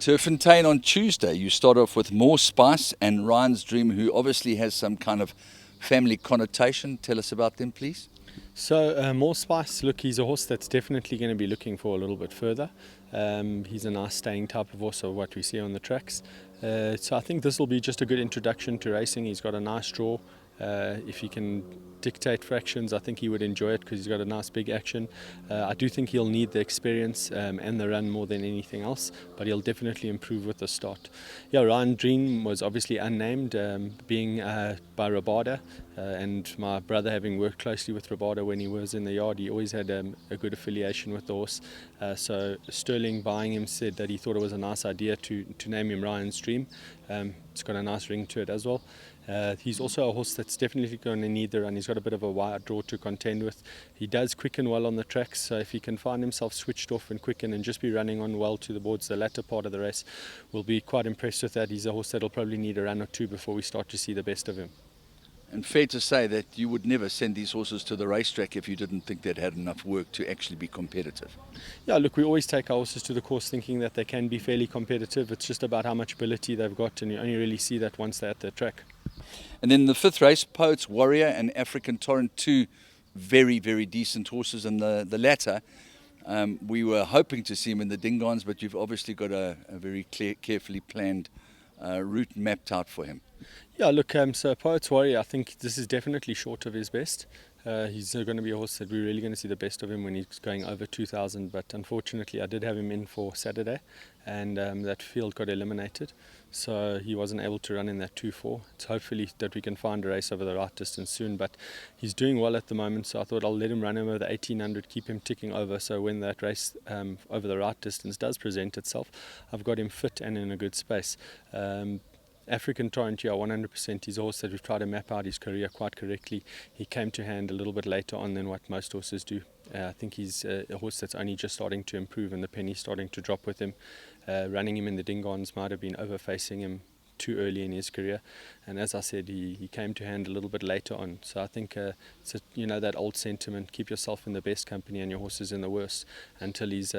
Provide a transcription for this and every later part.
Turffontein on Tuesday, you start off with More Spice and Ryan's Dream, who obviously has some kind of family connotation. Tell us about them, please. So More Spice, look, he's a horse that's definitely going to be looking for a little bit further. He's a nice staying type of horse of what we see on the tracks. So I think this will be just a good introduction to racing. He's got a nice draw. If he can dictate fractions, I think he would enjoy it because he's got a nice big action. I do think he'll need the experience and the run more than anything else, but he'll definitely improve with the start. Yeah, Ryan Dream was obviously unnamed, being by Rabada, and my brother having worked closely with Rabada when he was in the yard, he always had a good affiliation with the horse. So Sterling buying him said that he thought it was a nice idea to name him Ryan's Dream. It's got a nice ring to it as well. He's also a horse that's definitely going to need the run. He's got a bit of a wide draw to contend with. He does quicken well on the tracks, so if he can find himself switched off and quicken and just be running on well towards the latter part of the race, we'll be quite impressed with that. He's a horse that'll probably need a run or two before we start to see the best of him. And fair to say that you would never send these horses to the racetrack if you didn't think they'd had enough work to actually be competitive. Yeah, look, we always take our horses to the course thinking that they can be fairly competitive. It's just about how much ability they've got, and you only really see that once they're at the track. And then the fifth race, Poets Warrior and African Torrent, two very, very decent horses. And the latter, we were hoping to see him in the Dingons, but you've obviously got a very carefully planned route mapped out for him. Yeah, look, so Poets Warrior, I think this is definitely short of his best. He's going to be a horse that we're really going to see the best of him when he's going over 2,000, but unfortunately I did have him in for Saturday, and that field got eliminated, so he wasn't able to run in that 2-4. It's hopefully that we can find a race over the right distance soon, but he's doing well at the moment, so I thought I'll let him run over the 1800, keep him ticking over, so when that race over the right distance does present itself, I've got him fit and in a good space. African Torrent, yeah, 100%. He's a horse that we've tried to map out his career quite correctly. He came to hand a little bit later on than what most horses do. I think he's a horse that's only just starting to improve and the penny's starting to drop with him. Running him in the Dingons might have been overfacing him too early in his career, and as I said, he came to hand a little bit later on. So I think it's that old sentiment: keep yourself in the best company and your horses in the worst, until he's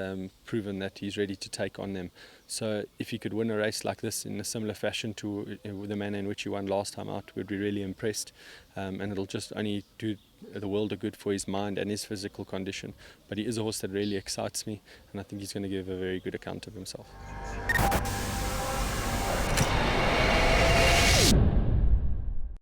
proven that he's ready to take on them. So if he could win a race like this in a similar fashion to the manner in which he won last time out, we'd be really impressed, and it'll just only do the world of good for his mind and his physical condition. But he is a horse that really excites me, and I think he's going to give a very good account of himself.